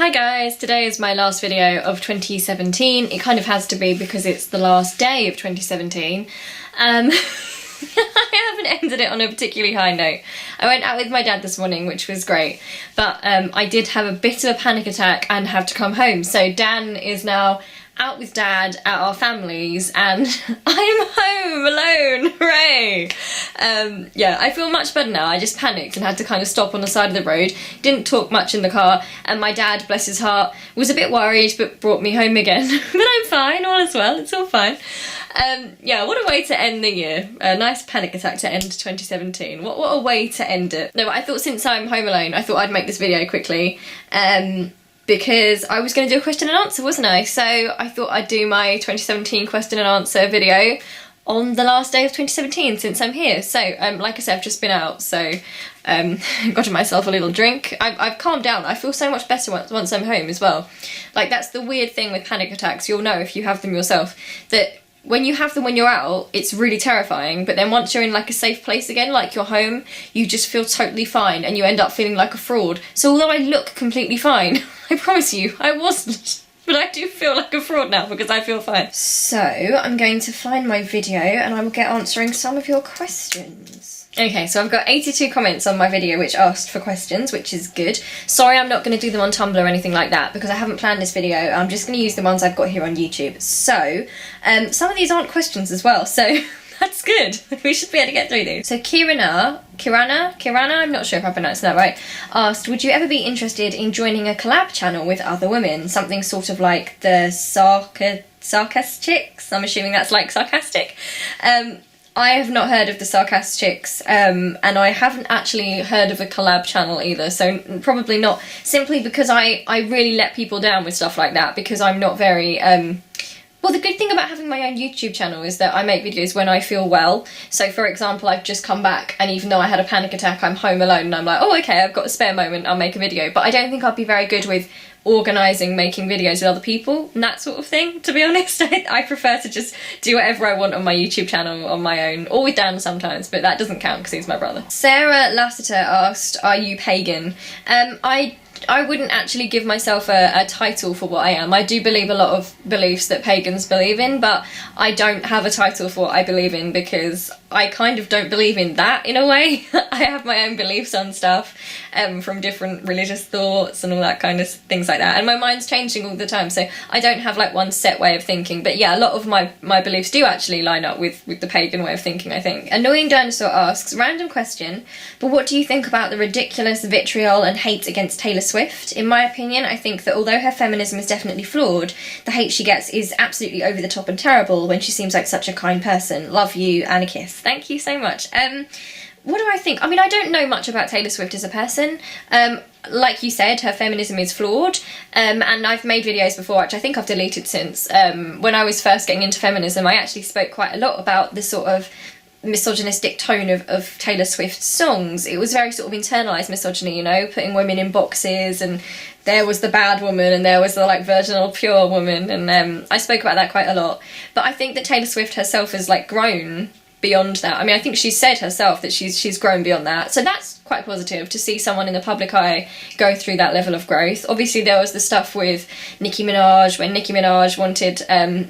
Hi guys, today is my last video of 2017. It kind of has to be because it's the last day of 2017. I haven't ended it on a particularly high note. I went out with my dad this morning, which was great, but I did have a bit of a panic attack and have to come home. So Dan is now out with dad at our families and I'm home alone, hooray! Yeah, I feel much better now. I just panicked and had to kind of stop on the side of the road, didn't talk much in the car, and my dad, bless his heart, was a bit worried but brought me home again. But I'm fine, all is well, it's all fine. Yeah, what a way to end the year. A nice panic attack to end 2017. What a way to end it. No, but I thought since I'm home alone, I thought I'd make this video quickly. Because I was going to do a question and answer, wasn't I? So I thought I'd do my 2017 question and answer video on the last day of 2017 since I'm here. So, like I said, I've just been out, so got myself a little drink. I've calmed down. I feel so much better once I'm home as well. Like, that's the weird thing with panic attacks. You'll know if you have them yourself, that when you have them when you're out, it's really terrifying, but then once you're in like a safe place again, like you're home, you just feel totally fine and you end up feeling like a fraud. So although I look completely fine, I promise you, I wasn't. But I do feel like a fraud now because I feel fine. So I'm going to find my video and I will get answering some of your questions. Okay, so I've got 82 comments on my video which asked for questions, which is good. Sorry I'm not going to do them on Tumblr or anything like that because I haven't planned this video. I'm just going to use the ones I've got here on YouTube. So, some of these aren't questions as well, so that's good. We should be able to get through these. So Kirana, I'm not sure if I pronounced that right, asked, would you ever be interested in joining a collab channel with other women? Something sort of like the Sarcast Chicks? I'm assuming that's like sarcastic. I have not heard of the Sarcast Chicks, and I haven't actually heard of a collab channel either, so probably not, simply because I really let people down with stuff like that, because I'm not very, well, the good thing about having my own YouTube channel is that I make videos when I feel well. So, for example, I've just come back, and even though I had a panic attack, I'm home alone, and I'm like, oh, okay, I've got a spare moment, I'll make a video. But I don't think I'd be very good with organising making videos with other people and that sort of thing, to be honest. I prefer to just do whatever I want on my YouTube channel on my own, or with Dan sometimes, but that doesn't count because he's my brother. Sarah Lassiter asked, are you pagan? I wouldn't actually give myself a title for what I am. I do believe a lot of beliefs that pagans believe in, but I don't have a title for what I believe in because I kind of don't believe in that in a way. I have my own beliefs on stuff from different religious thoughts and all that kind of things like that, and my mind's changing all the time, so I don't have like one set way of thinking. But yeah, a lot of my beliefs do actually line up with the pagan way of thinking, I think. Annoying Dinosaur asks, random question, but what do you think about the ridiculous vitriol and hate against Taylor Swift? In my opinion, I think that although her feminism is definitely flawed, the hate she gets is absolutely over the top and terrible when she seems like such a kind person. Love you, and a kiss. Thank you so much. What do I think? I mean, I don't know much about Taylor Swift as a person. Like you said, her feminism is flawed, and I've made videos before, which I think I've deleted since. When I was first getting into feminism, I actually spoke quite a lot about the sort of misogynistic tone of Taylor Swift's songs. It was very sort of internalised misogyny, you know, putting women in boxes, and there was the bad woman and there was the like virginal pure woman, and I spoke about that quite a lot. But I think that Taylor Swift herself has like grown beyond that. I mean, I think she said herself that she's grown beyond that, so that's quite positive to see someone in the public eye go through that level of growth. Obviously there was the stuff with Nicki Minaj, when Nicki Minaj wanted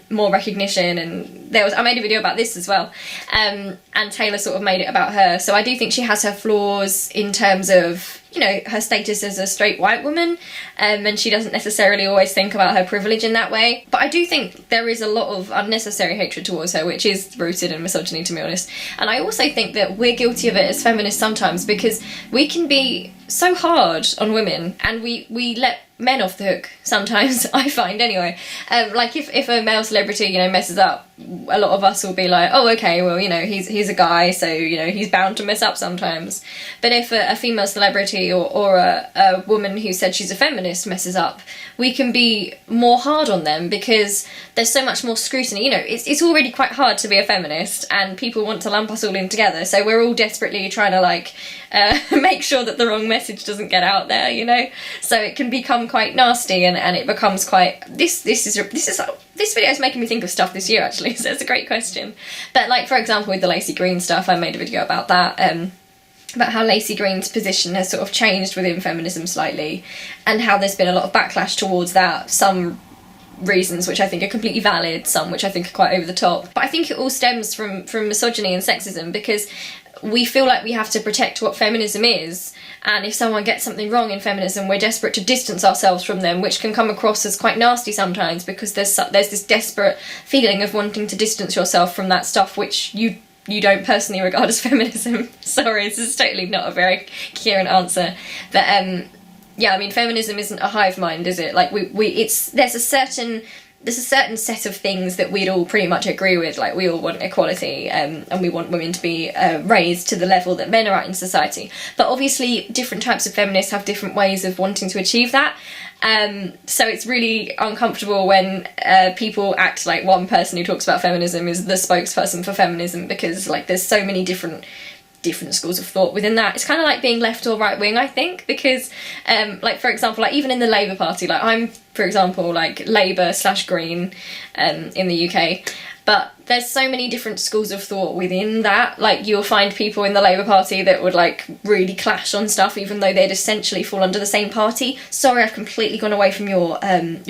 more recognition, and there was, I made a video about this as well, and Taylor sort of made it about her. So I do think she has her flaws in terms of, you know, her status as a straight white woman, and she doesn't necessarily always think about her privilege in that way. But I do think there is a lot of unnecessary hatred towards her, which is rooted in misogyny, to be honest. And I also think that we're guilty of it as feminists sometimes, because we can be so hard on women, and we let men off the hook sometimes, I find anyway. Like if a male celebrity, you know, messes up, a lot of us will be like, oh, okay, well, you know, he's a guy, so, you know, he's bound to mess up sometimes. But if a female celebrity or a woman who said she's a feminist messes up, we can be more hard on them because there's so much more scrutiny. You know, it's already quite hard to be a feminist, and people want to lump us all in together, so we're all desperately trying to like make sure that the wrong message doesn't get out there, you know. So it can become quite nasty, and it becomes quite, this video is making me think of stuff this year actually, so it's a great question. But like, for example, with the Lacey Green stuff, I made a video about that. about how Lacey Green's position has sort of changed within feminism slightly, and how there's been a lot of backlash towards that. Some reasons which I think are completely valid, some which I think are quite over the top. But I think it all stems from misogyny and sexism, because we feel like we have to protect what feminism is, and if someone gets something wrong in feminism, we're desperate to distance ourselves from them, which can come across as quite nasty sometimes, because there's this desperate feeling of wanting to distance yourself from that stuff which you don't personally regard as feminism. Sorry, this is totally not a very coherent answer, but yeah, I mean, feminism isn't a hive mind, is it? Like, there's a certain set of things that we'd all pretty much agree with. Like, we all want equality, and we want women to be raised to the level that men are at in society. But obviously, different types of feminists have different ways of wanting to achieve that. So it's really uncomfortable when people act like one person who talks about feminism is the spokesperson for feminism, because, like, there's so many different schools of thought within that. It's kind of like being left or right wing, I think, because like, for example, like, even in the Labour Party, like, I'm, for example, like, Labour/Green in the UK, but there's so many different schools of thought within that. Like, you'll find people in the Labour Party that would, like, really clash on stuff even though they'd essentially fall under the same party. Sorry, I've completely gone away from your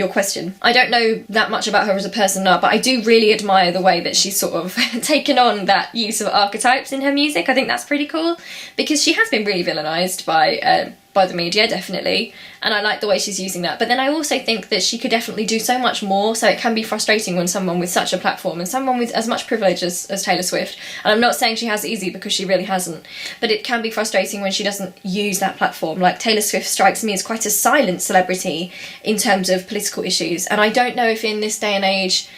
question. I don't know that much about her as a person now, but I do really admire the way that she's sort of taken on that use of archetypes in her music. I think that's pretty cool, because she has been really villainised by the media, definitely, and I like the way she's using that. But then I also think that she could definitely do so much more, so it can be frustrating when someone with such a platform and someone with as much privilege as Taylor Swift, and I'm not saying she has it easy, because she really hasn't, but it can be frustrating when she doesn't use that platform. Like, Taylor Swift strikes me as quite a silent celebrity in terms of political issues, and I don't know if in this day and age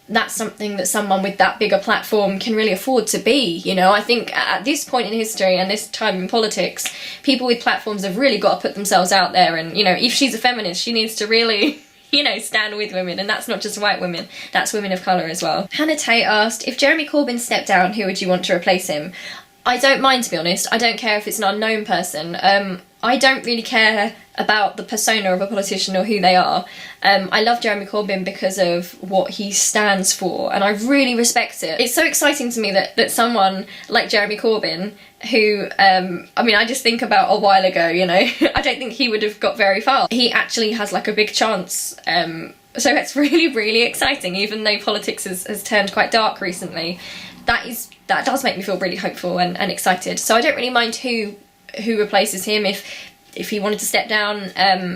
that's something that someone with that bigger platform can really afford to be, you know. I think at this point in history and this time in politics, people with platforms have really got to put themselves out there, and, you know, if she's a feminist, she needs to really, you know, stand with women, and that's not just white women, that's women of colour as well. Hannah Tate asked, if Jeremy Corbyn stepped down, who would you want to replace him? I don't mind, to be honest. I don't care if it's an unknown person. I don't really care about the persona of a politician or who they are. I love Jeremy Corbyn because of what he stands for, and I really respect it. It's so exciting to me that someone like Jeremy Corbyn, who, I mean, I just think about a while ago, you know, I don't think he would have got very far. He actually has, like, a big chance. So it's really, really exciting, even though politics has turned quite dark recently. That does make me feel really hopeful and excited. So I don't really mind who replaces him if he wanted to step down,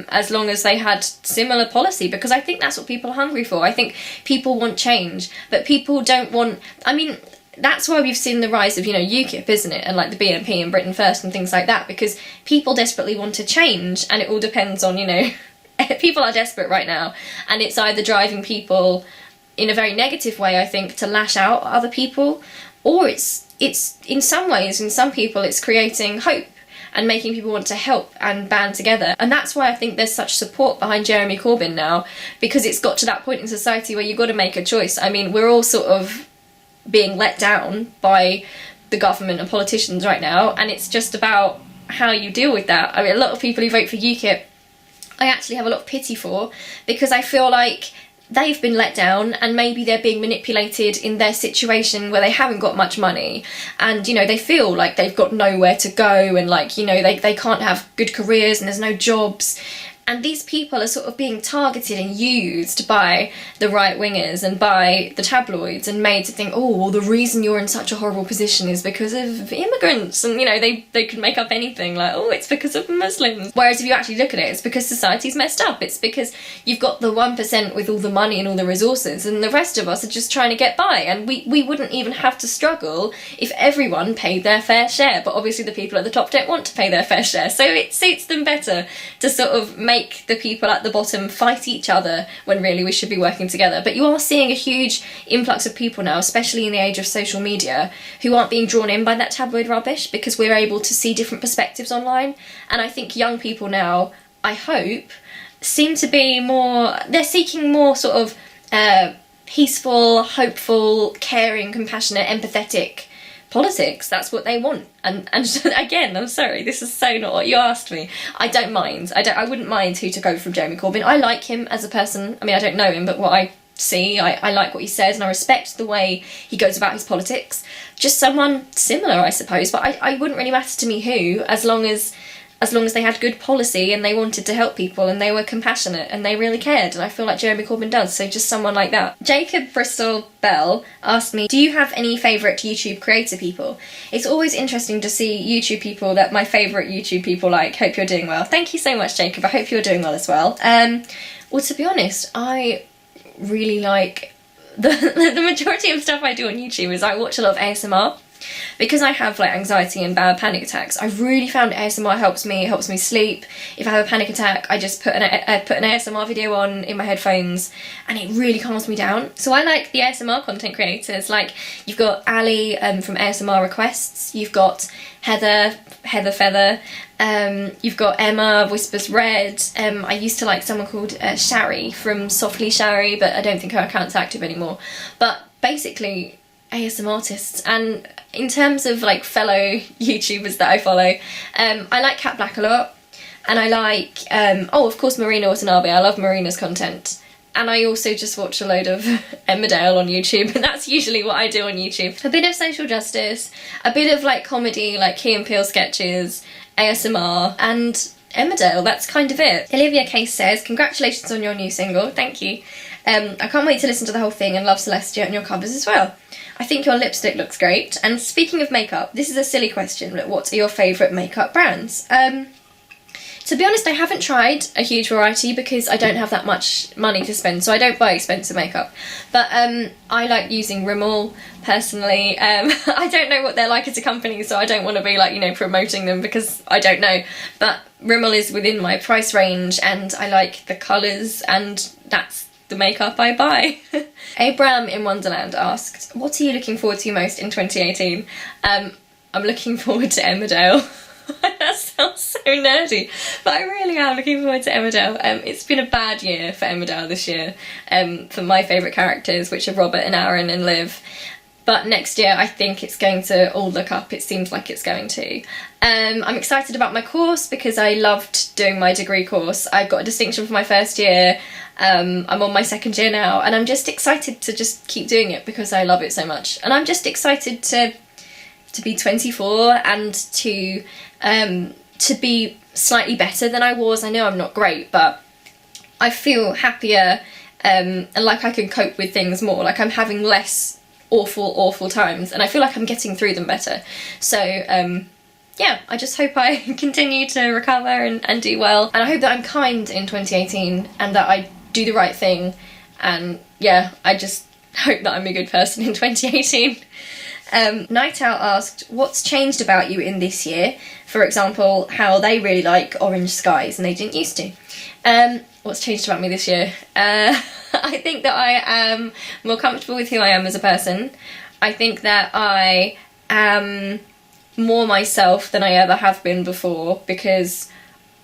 as long as they had similar policy, because I think that's what people are hungry for. I think people want change, but people don't want, I mean, that's why we've seen the rise of, you know, UKIP, isn't it, and like the BNP and Britain First and things like that, because people desperately want to change, and it all depends on, you know, people are desperate right now, and it's either driving people in a very negative way, I think, to lash out at other people, or it's in some ways, in some people, it's creating hope and making people want to help and band together. And that's why I think there's such support behind Jeremy Corbyn now, because it's got to that point in society where you've got to make a choice. I mean, we're all sort of being let down by the government and politicians right now, and it's just about how you deal with that. I mean, a lot of people who vote for UKIP, I actually have a lot of pity for, because I feel like they've been let down, and maybe they're being manipulated in their situation where they haven't got much money, and, you know, they feel like they've got nowhere to go, and, like, you know, they can't have good careers and there's no jobs. And these people are sort of being targeted and used by the right-wingers and by the tabloids and made to think, oh, well, the reason you're in such a horrible position is because of immigrants. And, you know, they can make up anything, like, oh, it's because of Muslims. Whereas if you actually look at it, it's because society's messed up. It's because you've got the 1% with all the money and all the resources, and the rest of us are just trying to get by. And we wouldn't even have to struggle if everyone paid their fair share. But obviously the people at the top don't want to pay their fair share. So it suits them better to sort of make the people at the bottom fight each other when really we should be working together. But you are seeing a huge influx of people now, especially in the age of social media, who aren't being drawn in by that tabloid rubbish, because we're able to see different perspectives online. And I think young people now, I hope, seem to be more, they're seeking more sort of peaceful, hopeful, caring, compassionate, empathetic politics. That's what they want. And again, I'm sorry, this is so not what you asked me. I don't mind. I wouldn't mind who took over from Jeremy Corbyn. I like him as a person. I mean, I don't know him, but what I see. I like what he says, and I respect the way he goes about his politics. Just someone similar, I suppose, but I wouldn't really matter to me who, as long as they had good policy and they wanted to help people and they were compassionate and they really cared, and I feel like Jeremy Corbyn does, so just someone like that. Jacob Bristol Bell asked me, do you have any favourite YouTube creator people? It's always interesting to see YouTube people that my favourite YouTube people like. Hope you're doing well. Thank you so much, Jacob. I hope you're doing well as well. Well, to be honest, I really like the majority of stuff I do on YouTube is I watch a lot of ASMR. Because I have like anxiety and bad panic attacks, I've really found ASMR helps me sleep. If I have a panic attack, I just put an ASMR video on in my headphones and it really calms me down. So I like the ASMR content creators. Like, you've got Ali from ASMR Requests, you've got Heather Feather, you've got Emma Whispers Red. I used to like someone called Shari from Softly Shari, but I don't think her account's active anymore. But basically ASMR artists. And in terms of like fellow YouTubers that I follow, I like Cat Black a lot, and I like oh, of course, Marina Watanabe. I love Marina's content, and I also just watch a load of Emmerdale on YouTube, and that's usually what I do on YouTube. A bit of social justice, a bit of like comedy, like Key and Peele sketches, ASMR, and Emmerdale. That's kind of it. Olivia Case says, congratulations on your new single. Thank you. I can't wait to listen to the whole thing and love Celestia and your covers as well. I think your lipstick looks great. And speaking of makeup, this is a silly question, but what are your favourite makeup brands? To be honest, I haven't tried a huge variety because I don't have that much money to spend, so I don't buy expensive makeup. But I like using Rimmel, personally. I don't know what they're like as a company, so I don't want to be like, you know, promoting them because I don't know. But Rimmel is within my price range and I like the colours, and that's the makeup I buy. Abram in Wonderland asked, what are you looking forward to most in 2018? I'm looking forward to Emmerdale. That sounds so nerdy, but I really am looking forward to Emmerdale. It's been a bad year for Emmerdale this year, for my favourite characters, which are Robert and Aaron and Liv. But next year I think it's going to all look up. It seems like it's going to. I'm excited about my course because I loved doing my degree course. I got a distinction for my first year. I'm on my second year now, and I'm just excited to just keep doing it because I love it so much. And I'm just excited to be 24 and to be slightly better than I was. I know I'm not great, but I feel happier and like I can cope with things more. Like, I'm having less awful times, and I feel like I'm getting through them better. So yeah, I just hope I continue to recover and do well, and I hope that I'm kind in 2018 and that I do the right thing, and yeah, I just hope that I'm a good person in 2018. Night Owl asked, what's changed about you in this year? For example, how they really like orange skies and they didn't used to. What's changed about me this year? I think that I am more comfortable with who I am as a person. I think that I am more myself than I ever have been before, because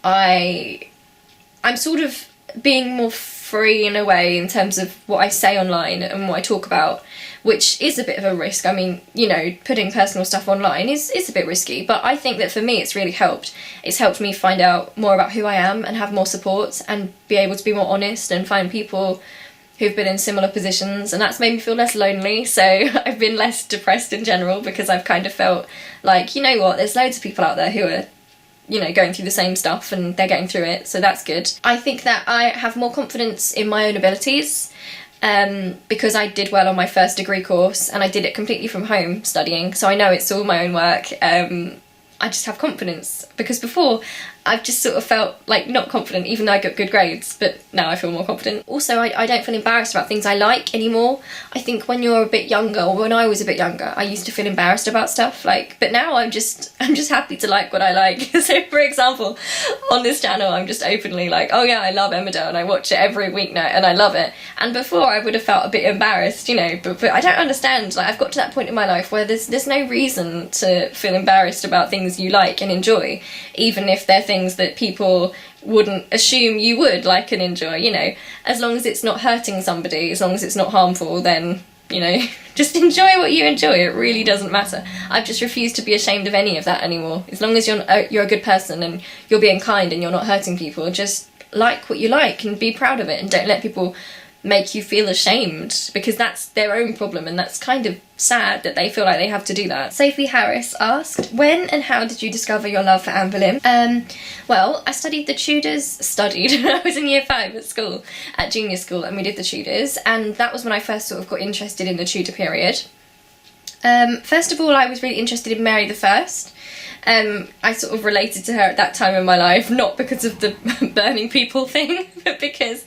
I'm sort of being more free in a way in terms of what I say online and what I talk about, which is a bit of a risk. I mean, you know, putting personal stuff online is a bit risky, but I think that for me it's really helped. It's helped me find out more about who I am and have more support and be able to be more honest and find people who've been in similar positions, and that's made me feel less lonely. So I've been less depressed in general because I've kind of felt like, you know what, there's loads of people out there who are, you know, going through the same stuff and they're getting through it, so that's good. I think that I have more confidence in my own abilities because I did well on my first degree course and I did it completely from home studying, so I know it's all my own work. I just have confidence, because before I've just sort of felt like not confident even though I got good grades, but now I feel more confident. Also, I don't feel embarrassed about things I like anymore. I think when you're a bit younger, or when I was a bit younger, I used to feel embarrassed about stuff, like, but now I'm just happy to like what I like. So for example, on this channel I'm just openly like, oh yeah, I love Emmerdale and I watch it every weeknight and I love it. And before I would have felt a bit embarrassed, you know, but I don't understand, like, I've got to that point in my life where there's no reason to feel embarrassed about things you like and enjoy, even if they're things that people wouldn't assume you would like and enjoy, you know. As long as it's not hurting somebody, as long as it's not harmful, then, you know, just enjoy what you enjoy. It really doesn't matter. I've just refused to be ashamed of any of that anymore. As long as you're a good person and you're being kind and you're not hurting people, just like what you like and be proud of it, and don't let people make you feel ashamed, because that's their own problem, and that's kind of sad that they feel like they have to do that. Sophie Harris asked, when and how did you discover your love for Anne Boleyn? Well, I studied the Tudors, I was in year 5 at school, at junior school, and we did the Tudors, and that was when I first sort of got interested in the Tudor period. First of all, I was really interested in Mary I. I sort of related to her at that time in my life, not because of the burning people thing, but because,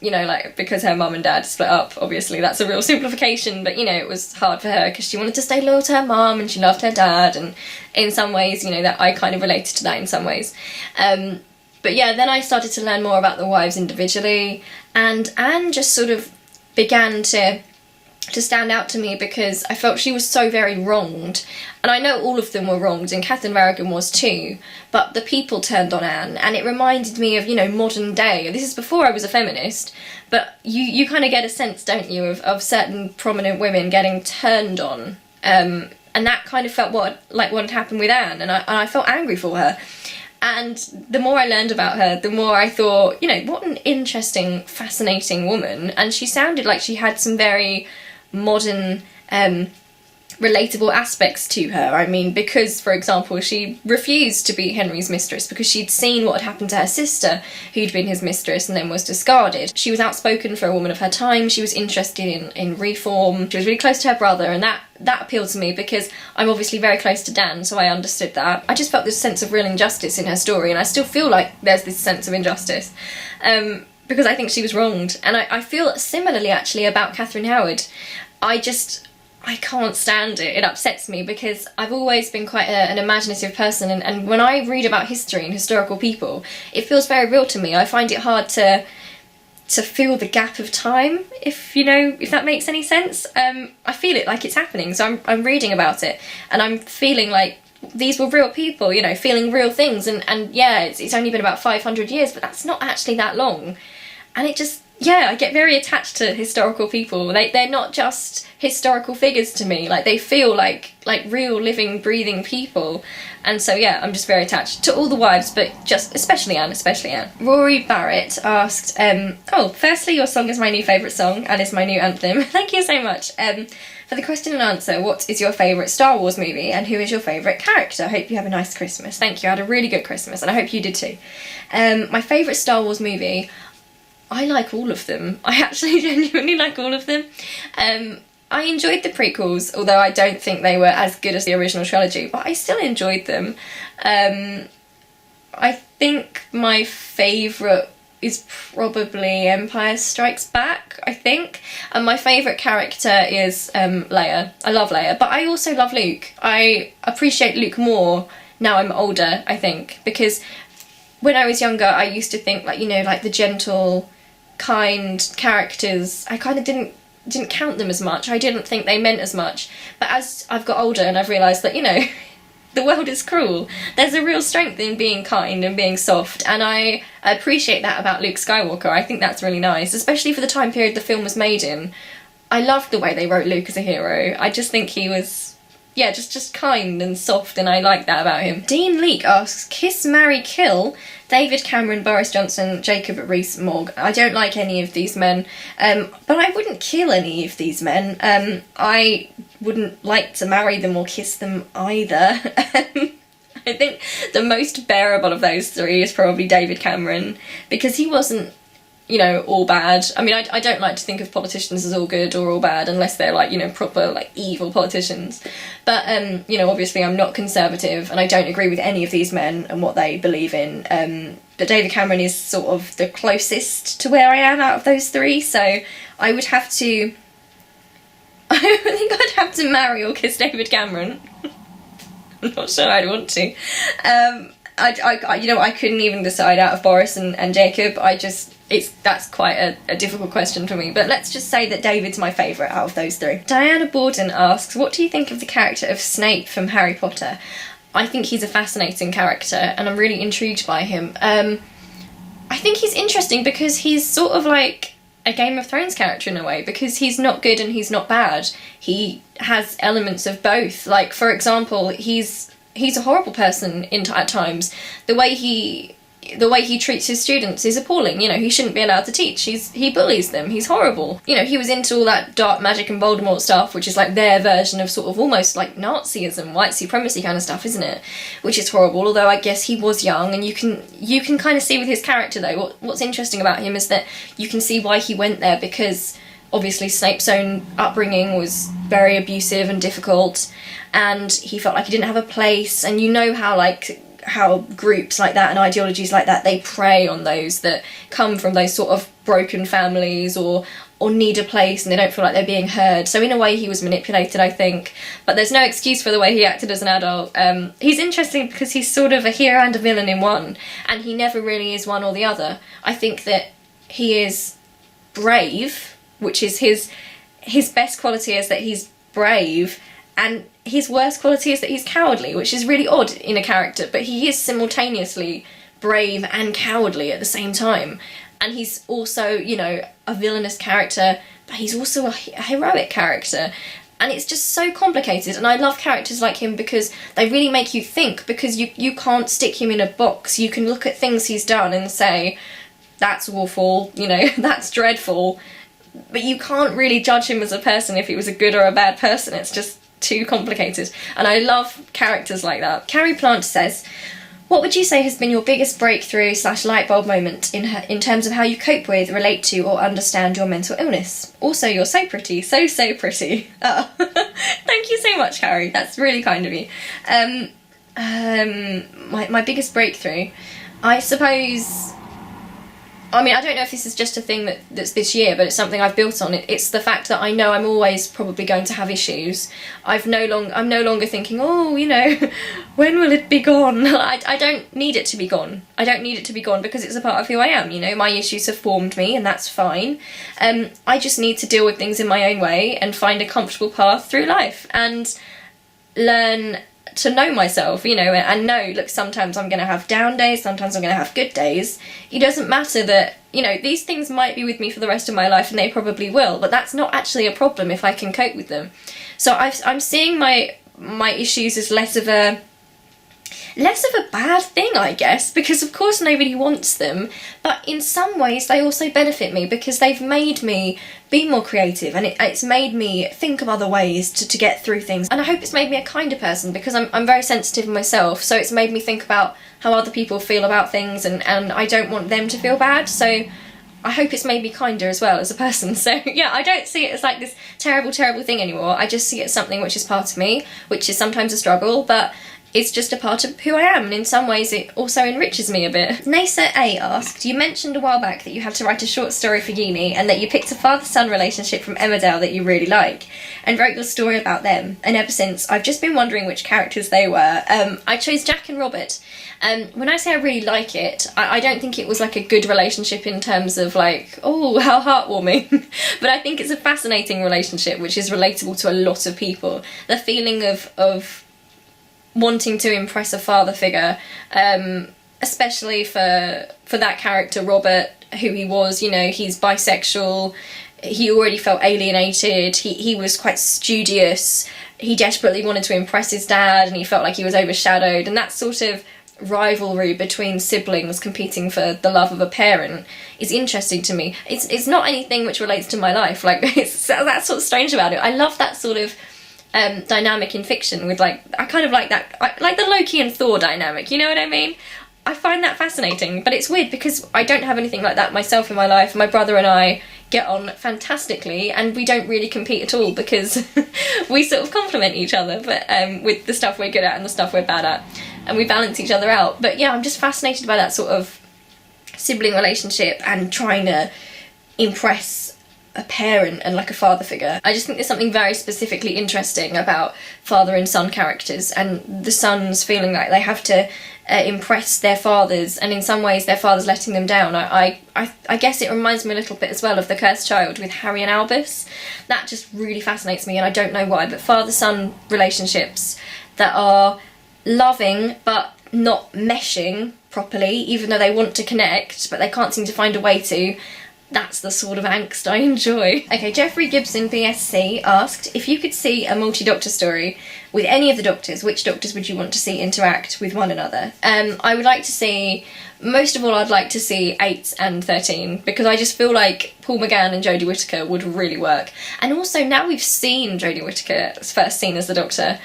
you know, like, because her mum and dad split up. Obviously, that's a real simplification, but, you know, it was hard for her because she wanted to stay loyal to her mum and she loved her dad, and in some ways, you know, that I kind of related to that in some ways. But yeah, then I started to learn more about the wives individually, and Anne just sort of began to stand out to me because I felt she was so very wronged. And I know all of them were wronged, and Catherine of Aragon was too, but the people turned on Anne, and it reminded me of, you know, modern day. This is before I was a feminist, but you kind of get a sense, don't you, of certain prominent women getting turned on. And that kind of felt what had happened with Anne, and I felt angry for her. And the more I learned about her, the more I thought, you know, what an interesting, fascinating woman. And she sounded like she had some very modern, relatable aspects to her. I mean, because, for example, she refused to be Henry's mistress because she'd seen what had happened to her sister, who'd been his mistress and then was discarded. She was outspoken for a woman of her time. She was interested in reform. She was really close to her brother, and that appealed to me because I'm obviously very close to Dan, so I understood that. I just felt this sense of real injustice in her story, and I still feel like there's this sense of injustice. Because I think she was wronged. And I feel similarly, actually, about Catherine Howard. I can't stand it. It upsets me because I've always been quite an imaginative person, and when I read about history and historical people, it feels very real to me. I find it hard to feel the gap of time, if that makes any sense. I feel it like it's happening, so I'm reading about it, and I'm feeling like these were real people, you know, feeling real things, and yeah, it's only been about 500 years, but that's not actually that long. And it just, yeah, I get very attached to historical people. They're not just historical figures to me. Like, they feel like real, living, breathing people. And so, yeah, I'm just very attached to all the wives, but just especially Anne. Rory Barrett asked, firstly, your song is my new favourite song and is my new anthem. Thank you so much. For the question and answer, what is your favourite Star Wars movie and who is your favourite character? I hope you have a nice Christmas. Thank you, I had a really good Christmas, and I hope you did too. My favourite Star Wars movie, I like all of them. I actually genuinely like all of them. I enjoyed the prequels, although I don't think they were as good as the original trilogy, but I still enjoyed them. I think my favourite is probably Empire Strikes Back, I think. And my favourite character is Leia. I love Leia, but I also love Luke. I appreciate Luke more now I'm older, I think, because when I was younger, I used to think, like, you know, like the gentle, kind characters, I kind of didn't count them as much. I didn't think they meant as much. But as I've got older and I've realised that, you know, the world is cruel, there's a real strength in being kind and being soft, and I appreciate that about Luke Skywalker. I think that's really nice, especially for the time period the film was made in. I loved the way they wrote Luke as a hero. I just think he was, yeah, just kind and soft, and I like that about him. Dean Leake asks, kiss, marry, kill, David Cameron, Boris Johnson, Jacob Rees-Mogg. I don't like any of these men, but I wouldn't kill any of these men. I wouldn't like to marry them or kiss them either. I think the most bearable of those three is probably David Cameron, because he wasn't, you know, all bad. I mean, I don't like to think of politicians as all good or all bad unless they're, like, you know, proper, like, evil politicians. But, you know, obviously I'm not conservative and I don't agree with any of these men and what they believe in. But David Cameron is sort of the closest to where I am out of those three, so I would have to... I think I'd have to marry or kiss David Cameron. I'm not sure I'd want to. I couldn't even decide out of Boris and Jacob. That's quite a difficult question for me, but let's just say that David's my favourite out of those three. Diana Borden asks, what do you think of the character of Snape from Harry Potter? I think he's a fascinating character, and I'm really intrigued by him. I think he's interesting because he's sort of like a Game of Thrones character in a way, because he's not good and he's not bad. He has elements of both. Like, for example, he's a horrible person at times. The way he the way he treats his students is appalling. You know, he shouldn't be allowed to teach. He bullies them. He's horrible. You know, he was into all that dark magic and Voldemort stuff, which is like their version of sort of almost like Nazism, white supremacy kind of stuff, isn't it? Which is horrible, although I guess he was young, and you can kind of see with his character, though, what's interesting about him is that you can see why he went there, because obviously Snape's own upbringing was very abusive and difficult, and he felt like he didn't have a place, and you know how groups like that and ideologies like that, they prey on those that come from those sort of broken families or need a place, and they don't feel like they're being heard. So in a way he was manipulated, I think, but there's no excuse for the way he acted as an adult. He's interesting because he's sort of a hero and a villain in one, and he never really is one or the other. I think that he is brave, which is his best quality, is that he's brave, and his worst quality is that he's cowardly, which is really odd in a character, but he is simultaneously brave and cowardly at the same time. And he's also, you know, a villainous character, but he's also a heroic character. And it's just so complicated, and I love characters like him because they really make you think, because you can't stick him in a box. You can look at things he's done and say, that's awful, you know, that's dreadful, but you can't really judge him as a person if he was a good or a bad person. It's just too complicated, and I love characters like that. Carrie Plant says, what would you say has been your biggest breakthrough / light bulb moment in terms of how you cope with, relate to, or understand your mental illness? Also, you're so pretty, so pretty. Oh. Thank you so much, Carrie, that's really kind of you. My biggest breakthrough, I suppose, I mean, I don't know if this is just a thing that's this year, but it's something I've built on. It's the fact that I know I'm always probably going to have issues. I'm no longer thinking, oh, you know, when will it be gone? I don't need it to be gone. I don't need it to be gone because it's a part of who I am, you know. My issues have formed me, and that's fine. I just need to deal with things in my own way and find a comfortable path through life and learn to know myself, you know, and know, look, sometimes I'm going to have down days, sometimes I'm going to have good days. It doesn't matter that, you know, these things might be with me for the rest of my life, and they probably will, but that's not actually a problem if I can cope with them. So I'm seeing my issues as less of a bad thing, I guess, because of course nobody wants them, but in some ways they also benefit me because they've made me be more creative, and it's made me think of other ways to get through things. And I hope it's made me a kinder person because I'm very sensitive myself, so it's made me think about how other people feel about things, and I don't want them to feel bad, so I hope it's made me kinder as well as a person. So yeah, I don't see it as like this terrible thing anymore. I just see it as something which is part of me, which is sometimes a struggle, but it's just a part of who I am, and in some ways it also enriches me a bit. Nasa A asked, you mentioned a while back that you had to write a short story for uni and that you picked a father-son relationship from Emmerdale that you really like and wrote your story about them, and ever since I've just been wondering which characters they were. I chose Jack and Robert. When I say I really like it, I don't think it was like a good relationship in terms of like, oh, how heartwarming, but I think it's a fascinating relationship which is relatable to a lot of people. The feeling of wanting to impress a father figure, especially for that character Robert, who he was, you know, he's bisexual, he already felt alienated, he was quite studious, he desperately wanted to impress his dad, and he felt like he was overshadowed, and that sort of rivalry between siblings competing for the love of a parent is interesting to me. It's not anything which relates to my life, like that's what's strange about it. I love that sort of dynamic in fiction with, like, I kind of like that, like the Loki and Thor dynamic, you know what I mean? I find that fascinating, but it's weird because I don't have anything like that myself in my life. My brother and I get on fantastically, and we don't really compete at all because we sort of complement each other, but with the stuff we're good at and the stuff we're bad at, and we balance each other out. But yeah, I'm just fascinated by that sort of sibling relationship and trying to impress a parent and like a father figure. I just think there's something very specifically interesting about father and son characters, and the sons feeling like they have to impress their fathers, and in some ways their father's letting them down. I guess it reminds me a little bit as well of The Cursed Child with Harry and Albus. That just really fascinates me, and I don't know why, but father-son relationships that are loving but not meshing properly, even though they want to connect but they can't seem to find a way to, that's the sort of angst I enjoy. Okay, Jeffrey Gibson BSc asked, if you could see a multi-doctor story with any of the doctors, which doctors would you want to see interact with one another? I would like to see, most of all, I'd like to see 8 and 13, because I just feel like Paul McGann and Jodie Whittaker would really work. And also, now we've seen Jodie Whittaker's first scene as the Doctor,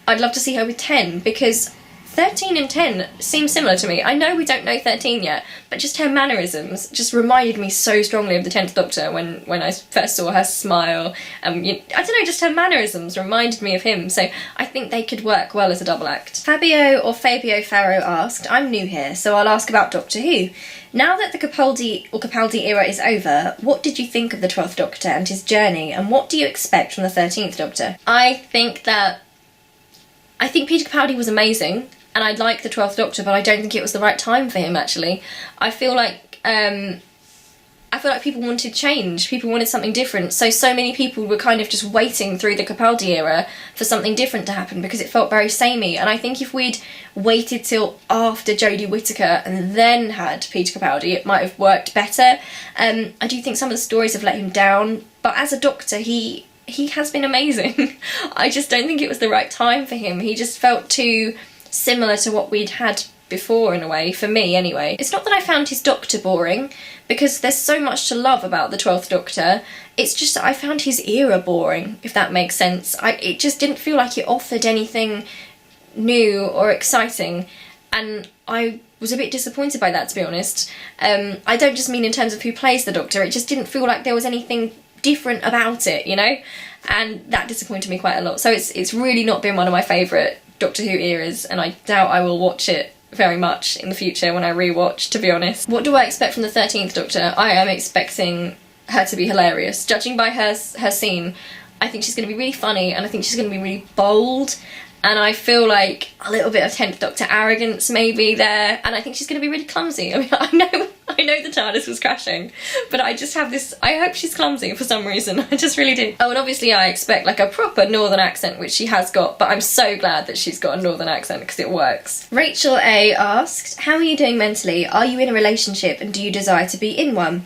I'd love to see her with 10, because 13 and 10 seem similar to me. I know we don't know 13 yet, but just her mannerisms just reminded me so strongly of the 10th Doctor when I first saw her smile. I don't know, just her mannerisms reminded me of him, so I think they could work well as a double act. Fabio Farrow asked, I'm new here, so I'll ask about Doctor Who. Now that the Capaldi era is over, what did you think of the 12th Doctor and his journey, and what do you expect from the 13th Doctor? I think Peter Capaldi was amazing, and I'd like the 12th Doctor, but I don't think it was the right time for him, actually. I feel like people wanted change, people wanted something different, so many people were kind of just waiting through the Capaldi era for something different to happen, because it felt very samey, and I think if we'd waited till after Jodie Whittaker and then had Peter Capaldi, it might have worked better. I do think some of the stories have let him down, but as a Doctor, he has been amazing. I just don't think it was the right time for him. He just felt too similar to what we'd had before, in a way, for me anyway. It's not that I found his Doctor boring, because there's so much to love about the 12th Doctor. It's just that I found his era boring, if that makes sense. It just didn't feel like it offered anything new or exciting, and I was a bit disappointed by that, to be honest. I don't just mean in terms of who plays the Doctor, it just didn't feel like there was anything different about it, you know? And that disappointed me quite a lot. So it's really not been one of my favourite Doctor Who eras, and I doubt I will watch it very much in the future when I rewatch, to be honest. What do I expect from the 13th Doctor? I am expecting her to be hilarious. Judging by her scene, I think she's going to be really funny, and I think she's going to be really bold, and I feel like a little bit of 10th Doctor arrogance maybe there, and I think she's going to be really clumsy. I mean, I know the TARDIS was crashing, but I just have this, I hope she's clumsy for some reason, I just really do. Oh, and obviously I expect like a proper northern accent, which she has got, but I'm so glad that she's got a northern accent because it works. Rachel A asked, how are you doing mentally? Are you in a relationship and do you desire to be in one?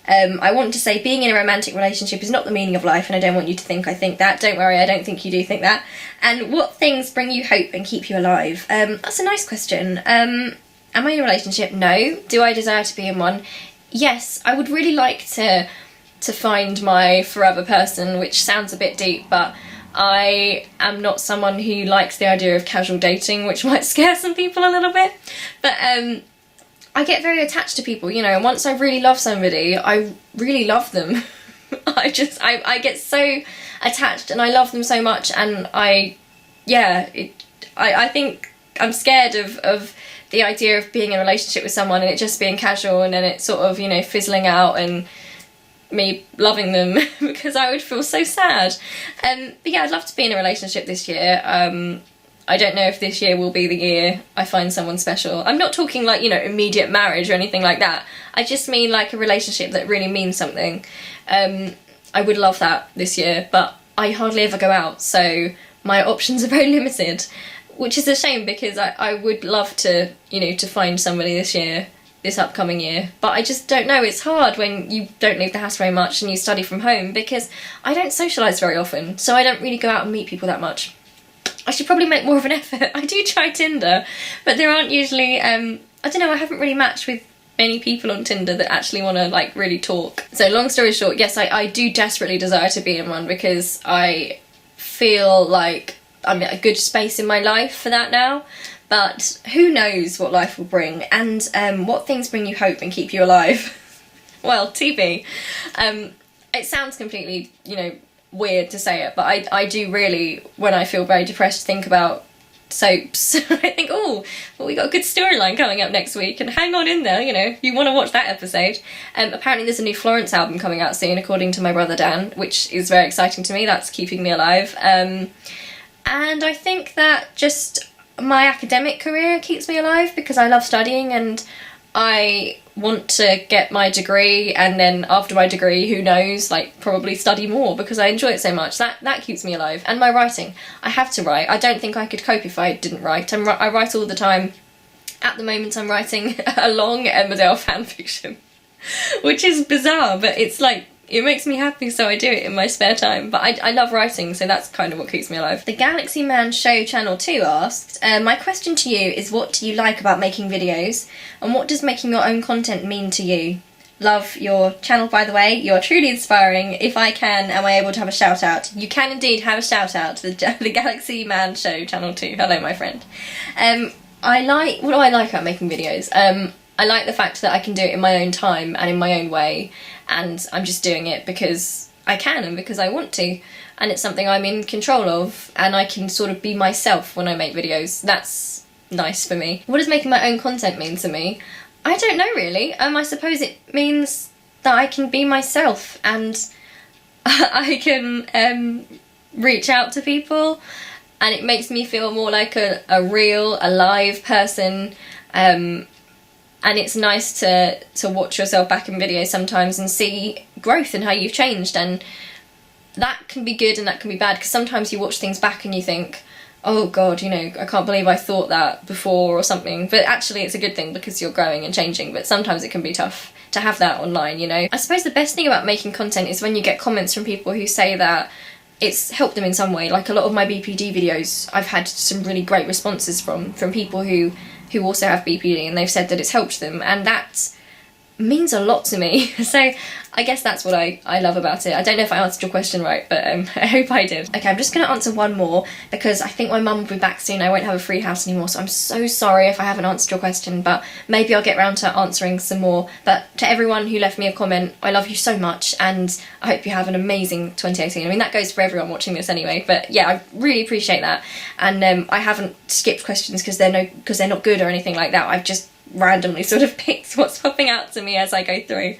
I want to say being in a romantic relationship is not the meaning of life, and I don't want you to think I think that. Don't worry, I don't think you do think that. And what things bring you hope and keep you alive? That's a nice question. Am I in a relationship? No. Do I desire to be in one? Yes, I would really like to find my forever person, which sounds a bit deep, but I am not someone who likes the idea of casual dating, which might scare some people a little bit. But I get very attached to people, you know, and once I really love somebody, I really love them. I get so attached and I love them so much, and I think I'm scared of the idea of being in a relationship with someone and it just being casual and then it sort of, you know, fizzling out and me loving them because I would feel so sad. But yeah, I'd love to be in a relationship this year. I don't know if this year will be the year I find someone special. I'm not talking like, you know, immediate marriage or anything like that. I just mean like a relationship that really means something. I would love that this year, but I hardly ever go out, so my options are very limited, which is a shame because I would love to, you know, to find somebody this upcoming year. But I just don't know, it's hard when you don't leave the house very much and you study from home, because I don't socialise very often, so I don't really go out and meet people that much. I should probably make more of an effort. I do try Tinder, but there aren't usually, I don't know, I haven't really matched with many people on Tinder that actually want to, like, really talk. So long story short, yes, I do desperately desire to be in one because I feel like I'm at a good space in my life for that now. But who knows what life will bring, and what things bring you hope and keep you alive? Well, TB. It sounds completely, you know, weird to say it, but I do really, when I feel very depressed, think about soaps. I think, oh, well, we got a good storyline coming up next week, and hang on in there, you know, you want to watch that episode. Apparently there's a new Florence album coming out soon, according to my brother Dan, which is very exciting to me. That's keeping me alive. And I think that just my academic career keeps me alive because I love studying and I want to get my degree, and then after my degree, who knows, like, probably study more because I enjoy it so much. That keeps me alive. And my writing. I have to write. I don't think I could cope if I didn't write. I write all the time. At the moment I'm writing a long Emmerdale fanfiction. which is bizarre, but it's like, it makes me happy, so I do it in my spare time. But I love writing, so that's kind of what keeps me alive. The Galaxy Man Show Channel 2 asked, my question to you is, what do you like about making videos? And what does making your own content mean to you? Love your channel, by the way. You're truly inspiring. If I can, am I able to have a shout out? You can indeed have a shout out to the Galaxy Man Show Channel 2. Hello, my friend. What do I like about making videos? I like the fact that I can do it in my own time and in my own way, and I'm just doing it because I can and because I want to, and it's something I'm in control of, and I can sort of be myself when I make videos. That's nice for me. What does making my own content mean to me? I don't know really. I suppose it means that I can be myself, and I can reach out to people, and it makes me feel more like a real, alive person. And it's nice to watch yourself back in videos sometimes and see growth and how you've changed, and that can be good and that can be bad, because sometimes you watch things back and you think, oh god, you know, I can't believe I thought that before or something, but actually it's a good thing because you're growing and changing. But sometimes it can be tough to have that online, you know. I suppose the best thing about making content is when you get comments from people who say that it's helped them in some way. Like a lot of my BPD videos, I've had some really great responses from people who also have BPD, and they've said that it's helped them, and that means a lot to me. So I guess that's what I love about it. I don't know if I answered your question right, but I hope I did. Okay, I'm just going to answer one more because I think my mum will be back soon. I won't have a free house anymore, so I'm so sorry if I haven't answered your question, but maybe I'll get around to answering some more. But to everyone who left me a comment, I love you so much, and I hope you have an amazing 2018. I mean, that goes for everyone watching this anyway, but yeah, I really appreciate that. And I haven't skipped questions because they're not good or anything like that. I've just randomly sort of picked what's popping out to me as I go through.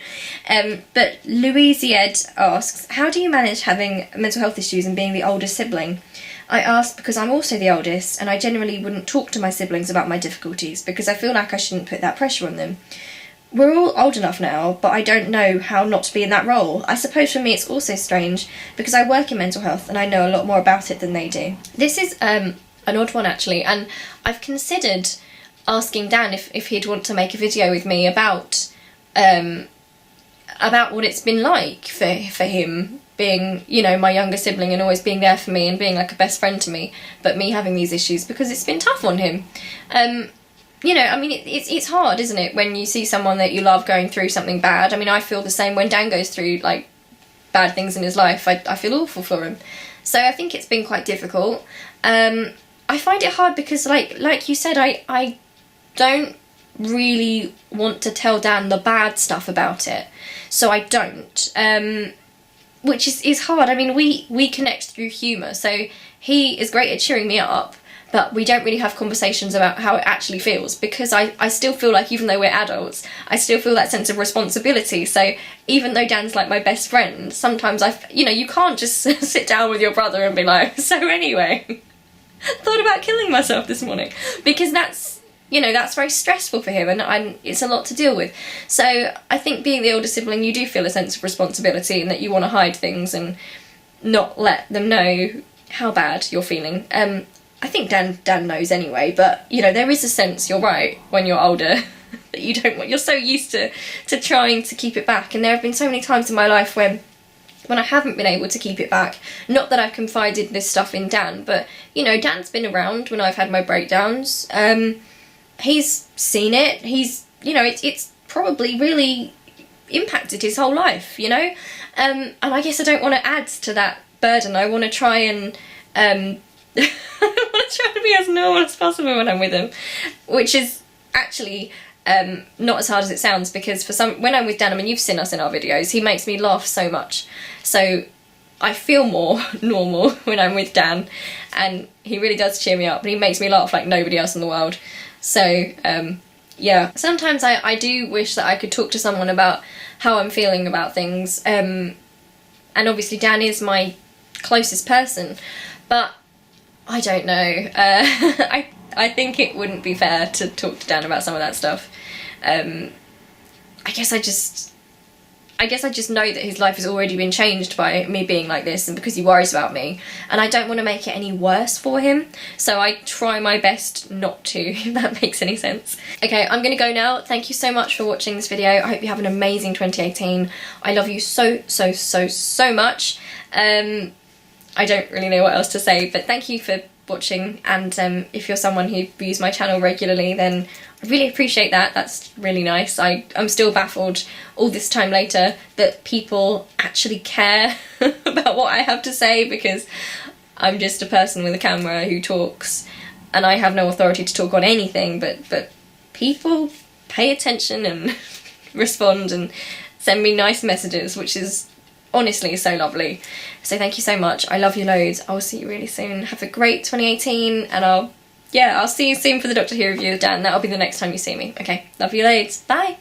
But Louise Ed asks, how do you manage having mental health issues and being the oldest sibling? I ask because I'm also the oldest, and I generally wouldn't talk to my siblings about my difficulties because I feel like I shouldn't put that pressure on them. We're all old enough now, but I don't know how not to be in that role. I suppose for me it's also strange because I work in mental health and I know a lot more about it than they do. This is an odd one actually, and I've considered asking Dan if he'd want to make a video with me about what it's been like for him being, you know, my younger sibling and always being there for me and being like a best friend to me, but me having these issues because it's been tough on him. You know, I mean, it's hard, isn't it, when you see someone that you love going through something bad. I mean, I feel the same when Dan goes through like bad things in his life. I feel awful for him. So I think it's been quite difficult. I find it hard because like you said, I don't really want to tell Dan the bad stuff about it, so I don't, which is hard. I mean, we connect through humour, so he is great at cheering me up, but we don't really have conversations about how it actually feels, because I still feel like, even though we're adults, I still feel that sense of responsibility. So even though Dan's like my best friend, sometimes you know, you can't just sit down with your brother and be like, so anyway, thought about killing myself this morning, because that's, you know, that's very stressful for him, and it's a lot to deal with. So I think being the older sibling, you do feel a sense of responsibility, and that you want to hide things and not let them know how bad you're feeling. I think Dan knows anyway, but you know, there is a sense, you're right, when you're older that you don't want, you're so used to trying to keep it back. And there have been so many times in my life when I haven't been able to keep it back. Not that I've confided this stuff in Dan, but you know, Dan's been around when I've had my breakdowns. He's seen it. He's, you know, it's probably really impacted his whole life, you know? And I guess I don't want to add to that burden. I want to try and I want to try to be as normal as possible when I'm with him, which is actually not as hard as it sounds, because when I'm with Dan, I mean, you've seen us in our videos, he makes me laugh so much. So I feel more normal when I'm with Dan, and he really does cheer me up, and he makes me laugh like nobody else in the world. So yeah, sometimes I do wish that I could talk to someone about how I'm feeling about things, and obviously Dan is my closest person, but I don't know. I think it wouldn't be fair to talk to Dan about some of that stuff. I guess I guess I just know that his life has already been changed by me being like this, and because he worries about me, and I don't want to make it any worse for him, so I try my best not to, if that makes any sense. Okay, I'm gonna go now. Thank you so much for watching this video. I hope you have an amazing 2018. I love you so, so, so, so much. I don't really know what else to say, but thank you for watching, and if you're someone who views my channel regularly, then I really appreciate that. That's really nice. I'm still baffled all this time later that people actually care about what I have to say, because I'm just a person with a camera who talks, and I have no authority to talk on anything, but people pay attention and respond and send me nice messages, which is honestly so lovely. So thank you so much. I love you loads. I'll see you really soon. Have a great 2018, and I'll see you soon for the Doctor Who review with Dan. That'll be the next time you see me. Okay, love you loads. Bye.